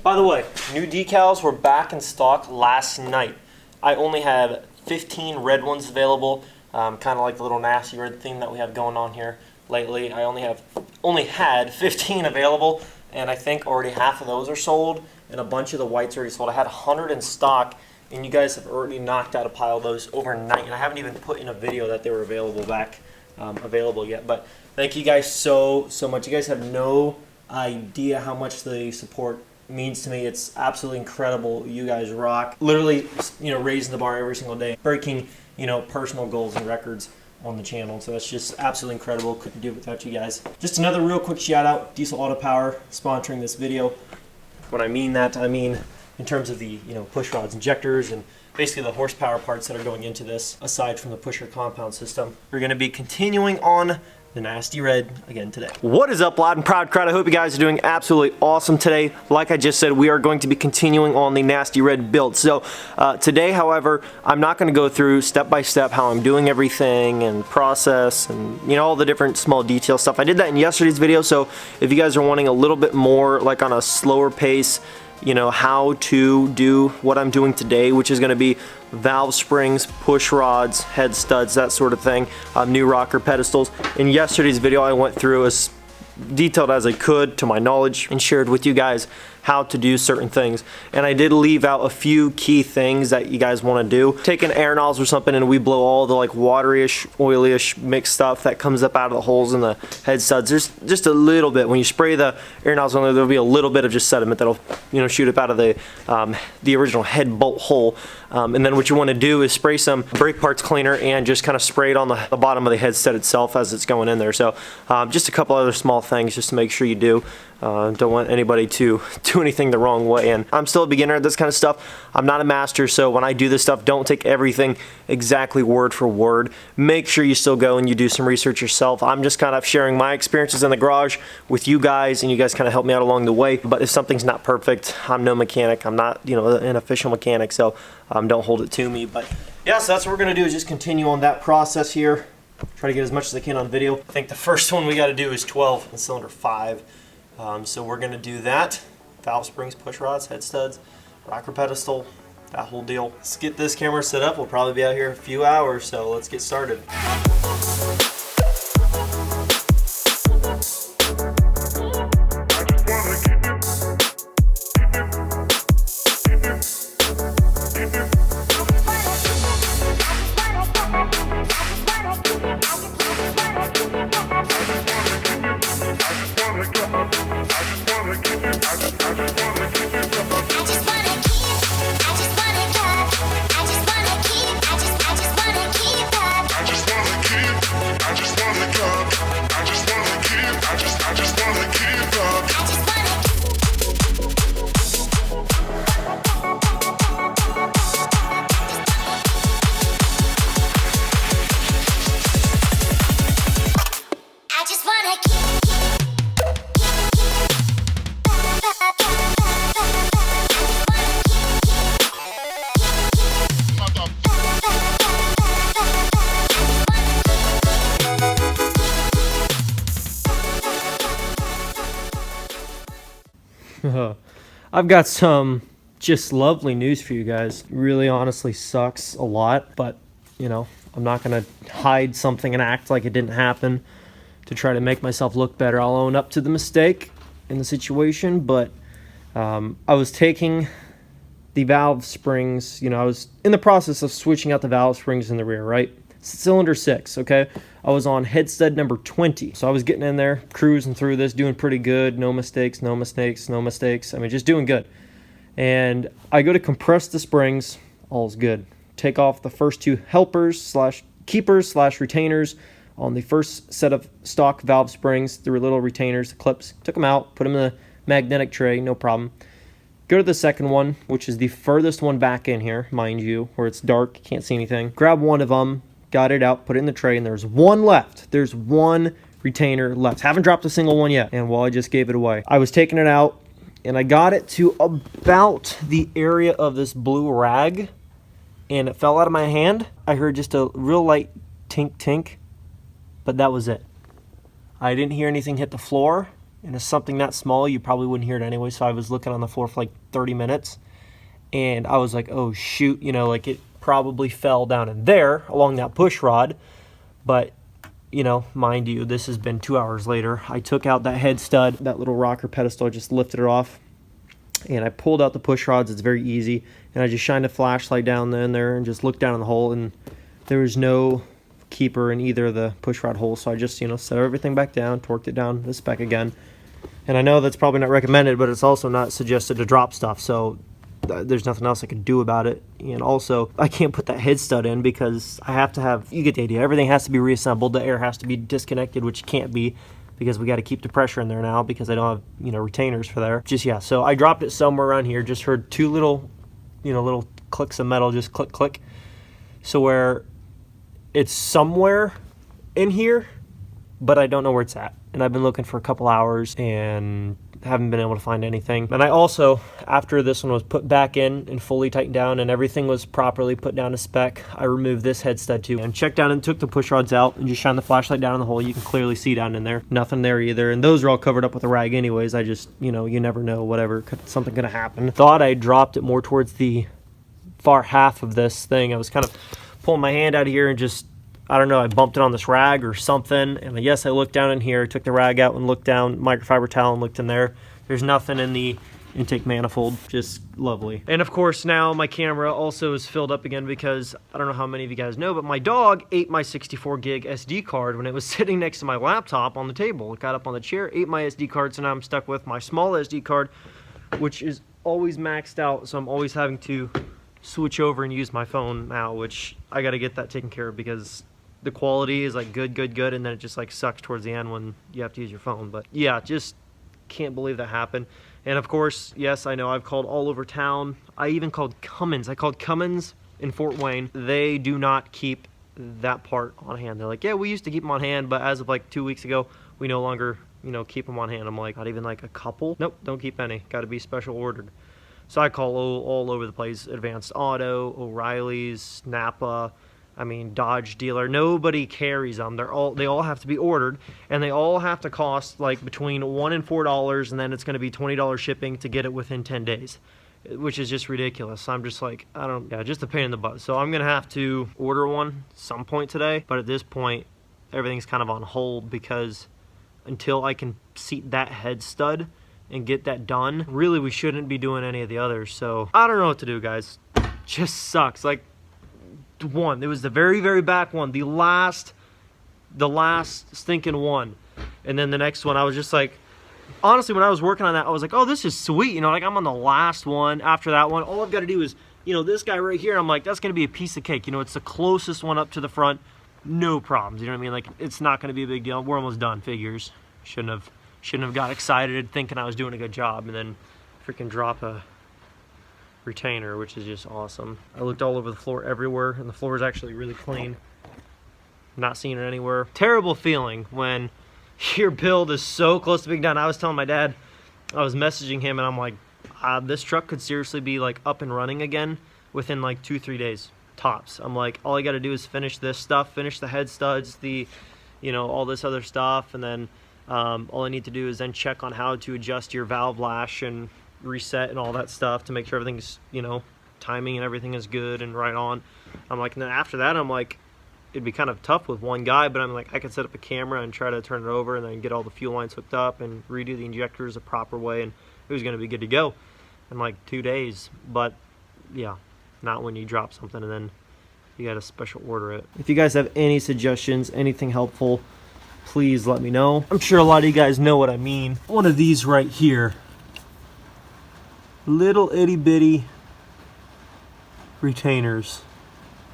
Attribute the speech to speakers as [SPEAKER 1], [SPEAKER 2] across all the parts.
[SPEAKER 1] By the way, new decals were back in stock last night. I only had 15 red ones available, kind of like the little nasty red theme that we have going on here lately. I only had 15 available, and I think already half of those are sold, and a bunch of the whites are already sold. I had 100 in stock, and you guys have already knocked out a pile of those overnight, and I haven't even put in a video that they were available yet. But thank you guys so much. You guys have no idea how much the support means to me. It's absolutely incredible. You guys rock. Literally, raising the bar every single day, breaking, personal goals and records on the channel. So that's just absolutely incredible. Couldn't do it without you guys. Just another real quick shout out, Diesel Auto Power sponsoring this video. When I mean that, I mean in terms of the push rods, injectors, and basically the horsepower parts that are going into this, aside from the pusher compound system. We're going to be continuing on the nasty red again today. What is up, loud and proud crowd? I hope you guys are doing absolutely awesome today. Like I just said, we are going to be continuing on the nasty red build. So today, however, I'm not going to go through step by step how I'm doing everything and process and all the different small detail stuff. I did that in yesterday's video. So if you guys are wanting a little bit more like on a slower pace, how to do what I'm doing today, which is going to be valve springs, push rods, head studs, that sort of thing, new rocker pedestals. In yesterday's video, I went through as detailed as I could to my knowledge and shared with you guys how to do certain things. And I did leave out a few key things that you guys want to do. Take an air nozzle or something and we blow all the like watery-ish, oily-ish mixed stuff that comes up out of the holes in the head studs. There's just a little bit. When you spray the air nozzle, there'll be a little bit of just sediment that'll shoot up out of the original head bolt hole. And then what you want to do is spray some brake parts cleaner and just kind of spray it on the bottom of the head stud itself as it's going in there. So just a couple other small things just to make sure you do. Don't want anybody to do anything the wrong way, and I'm still a beginner at this kind of stuff. I'm not a master, so when I do this stuff, don't take everything exactly word for word. Make sure you still go and you do some research yourself. I'm just kind of sharing my experiences in the garage with you guys, and you guys kind of help me out along the way. But if something's not perfect, I'm no mechanic. I'm not an official mechanic, so don't hold it to me. But yeah, so that's what we're gonna do, is just continue on that process here. Try to get as much as I can on video. I think the first one we got to do is 12 in cylinder 5. So we're going to do that. Valve springs, push rods, head studs, rocker pedestal, that whole deal. Let's get this camera set up. We'll probably be out here a few hours, so let's get started. I've got some just lovely news for you guys. Really honestly sucks a lot, but I'm not gonna hide something and act like it didn't happen to try to make myself look better. I'll own up to the mistake in the situation, but I was taking the valve springs, I was in the process of switching out the valve springs in the rear, right? Cylinder 6, okay? I was on head stud number 20. So I was getting in there, cruising through this, doing pretty good. No mistakes, no mistakes, no mistakes. I mean, just doing good. And I go to compress the springs, all's good. Take off the first two helpers slash keepers slash retainers on the first set of stock valve springs. There were little retainers, the clips. Took them out, put them in the magnetic tray, no problem. Go to the second one, which is the furthest one back in here, mind you, where it's dark, can't see anything. Grab one of them, got it out, put it in the tray, and there's one left. There's one retainer left. Haven't dropped a single one yet, and well, I just gave it away. I was taking it out, and I got it to about the area of this blue rag, and it fell out of my hand. I heard just a real light tink tink, but that was it. I didn't hear anything hit the floor, And it's something that small, you probably wouldn't hear it anyway. So I was looking on the floor for like 30 minutes. And I was like, oh, shoot. You know, like it probably fell down in there along that push rod. But, you know, mind you, this has been 2 hours later. I took out that head stud, that little rocker pedestal, I just lifted it off. And I pulled out the push rods. It's very easy. And I just shined a flashlight down in there and just looked down in the hole. And there was no keeper in either of the push rod holes. So I just, you know, set everything back down, torqued it down to the spec again. And I know that's probably not recommended, but it's also not suggested to drop stuff. So there's nothing else I can do about it. And also, I can't put that head stud in because I have to have, you get the idea, everything has to be reassembled. The air has to be disconnected, which can't be, because we got to keep the pressure in there now because I don't have, you know, retainers for there. Just, yeah, so I dropped it somewhere around here. Just heard two little, you know, little clicks of metal, just click, click. So where it's somewhere in here, but I don't know where it's at. And I've been looking for a couple hours and haven't been able to find anything. And I also, after this one was put back in and fully tightened down and everything was properly put down to spec, I removed this head stud too and checked down and took the push rods out and just shined the flashlight down in the hole. You can clearly see down in there. Nothing there either. And those are all covered up with a rag anyways. I just, you know, you never know, whatever, something could have happened. Thought I dropped it more towards the far half of this thing. I was kind of pulling my hand out of here and just, I don't know, I bumped it on this rag or something. And yes, I looked down in here, took the rag out and looked down, microfiber towel, and looked in there. There's nothing in the intake manifold, just lovely. And of course now my camera also is filled up again because I don't know how many of you guys know, but my dog ate my 64 gig SD card when it was sitting next to my laptop on the table. It got up on the chair, ate my SD card, so now I'm stuck with my small SD card, which is always maxed out, so I'm always having to switch over and use my phone now, which I got to get that taken care of because the quality is like good, and then it just like sucks towards the end when you have to use your phone. But yeah, just can't believe that happened. And of course, yes, I know I've called all over town. I even called Cummins. I called Cummins in Fort Wayne. They do not keep that part on hand. They're like, yeah, we used to keep them on hand, but as of like 2 weeks ago, we no longer, you know, keep them on hand. I'm like, not even like a couple? Nope, don't keep any. Got to be special ordered. So I call all over the place. Advanced Auto, O'Reilly's, Napa, I mean, Dodge dealer. Nobody carries them. They all have to be ordered, and they all have to cost like between $1 and $4, and then it's going to be $20 shipping to get it within 10 days, which is just ridiculous. I'm just like, just a pain in the butt. So I'm going to have to order one some point today, but at this point, everything's kind of on hold because until I can seat that head stud and get that done, really we shouldn't be doing any of the others. So I don't know what to do, guys. Just sucks. Like, one, it was the very back one, the last stinking one, and then the next one I was just like, honestly, when I was working on that, I was like, oh, this is sweet, you know, like I'm on the last one. After that one, all I've got to do is, you know, this guy right here, I'm like, that's gonna be a piece of cake, you know, it's the closest one up to the front, no problems, you know what I mean? Like, it's not gonna be a big deal. We're almost done. Figures. Shouldn't have got excited thinking I was doing a good job and then freaking drop a retainer, which is just awesome. I looked all over the floor everywhere, and the floor is actually really clean. Not seeing it anywhere. Terrible feeling when your build is so close to being done. I was telling my dad, I was messaging him, and I'm like, this truck could seriously be like up and running again within like 2-3 days tops. I'm like, all I got to do is finish this stuff, finish the head studs, the, you know, all this other stuff, and then all I need to do is then check on how to adjust your valve lash and reset and all that stuff to make sure everything's, you know, timing and everything is good and right on. I'm like, and then after that, I'm like, it'd be kind of tough with one guy, but I'm like, I could set up a camera and try to turn it over and then get all the fuel lines hooked up and redo the injectors the proper way, and it was going to be good to go in like 2 days. But yeah, not when you drop something and then you got to special order it. If you guys have any suggestions, anything helpful, please let me know. I'm sure a lot of you guys know what I mean. One of these right here, little itty bitty retainers,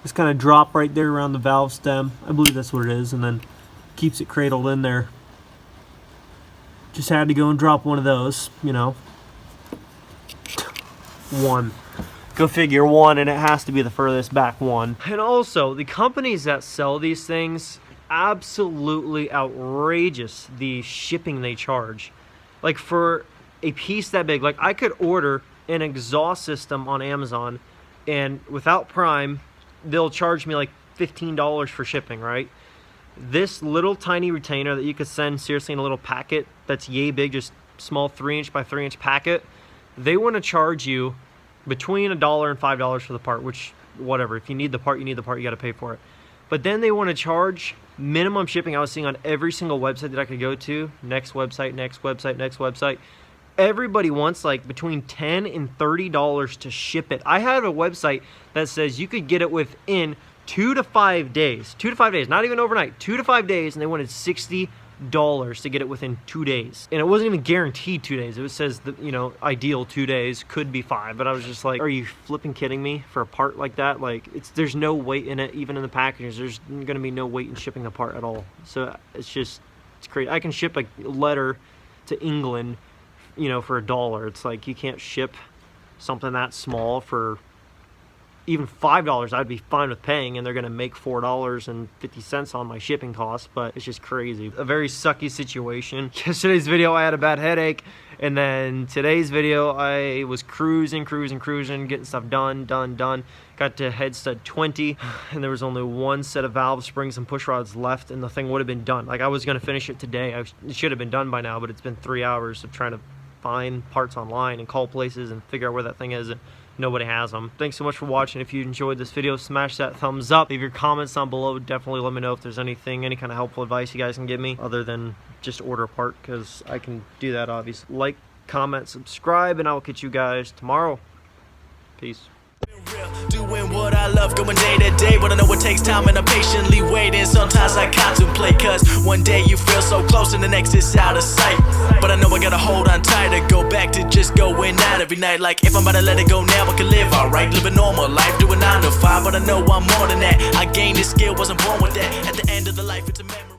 [SPEAKER 1] just kind of drop right there around the valve stem. I believe that's what it is, and then keeps it cradled in there. Just had to go and drop one of those, you know. One. Go figure, one, and it has to be the furthest back one. And also, the companies that sell these things, absolutely outrageous the shipping they charge. Like, for a piece that big, like I could order an exhaust system on Amazon, and without Prime, they'll charge me like $15 for shipping, right? This little tiny retainer that you could send seriously in a little packet that's yay big, just small 3" by 3" packet, they want to charge you between $1 and $5 for the part, which, whatever, if you need the part, you need the part, you got to pay for it. But then they want to charge minimum shipping. I was seeing on every single website that I could go to, next website, next website, next website. Everybody wants like between $10 and $30 to ship it. I have a website that says you could get it within 2 to 5 days. 2 to 5 days, not even overnight, 2 to 5 days, and they wanted $60 to get it within 2 days. And it wasn't even guaranteed 2 days. It says that, you know, ideal 2 days, could be 5. But I was just like, are you flipping kidding me for a part like that? Like, there's no weight in it, even in the packages. There's gonna be no weight in shipping the part at all. So it's crazy. I can ship a letter to England, you know, for $1. It's like, you can't ship something that small for even $5. I'd be fine with paying, and they're gonna make $4.50 on my shipping costs, but it's just crazy. A very sucky situation. Yesterday's video, I had a bad headache, and then today's video, I was cruising, getting stuff done. Got to head stud 20, and there was only one set of valve springs and push rods left, and the thing would have been done. Like, I was gonna finish it today. It should have been done by now, but it's been 3 hours of trying to find parts online and call places and figure out where that thing is, and nobody has them. Thanks so much for watching. If you enjoyed this video, smash that thumbs up. Leave your comments down below. Definitely let me know if there's anything, any kind of helpful advice you guys can give me other than just order a part, because I can do that, obviously. Like, comment, subscribe, and I will catch you guys tomorrow. Peace.
[SPEAKER 2] Doing what I love, going day to day, but I know it takes time and I'm patiently waiting. Sometimes I contemplate, cause one day you feel so close and the next is out of sight. But I know I gotta hold on tight to go back to just going out every night. Like, if I'm about to let it go now, I can live alright, live a normal life, doing 9 to 5. But I know I'm more than that. I gained this skill, wasn't born with that. At the end of the life, it's a memory.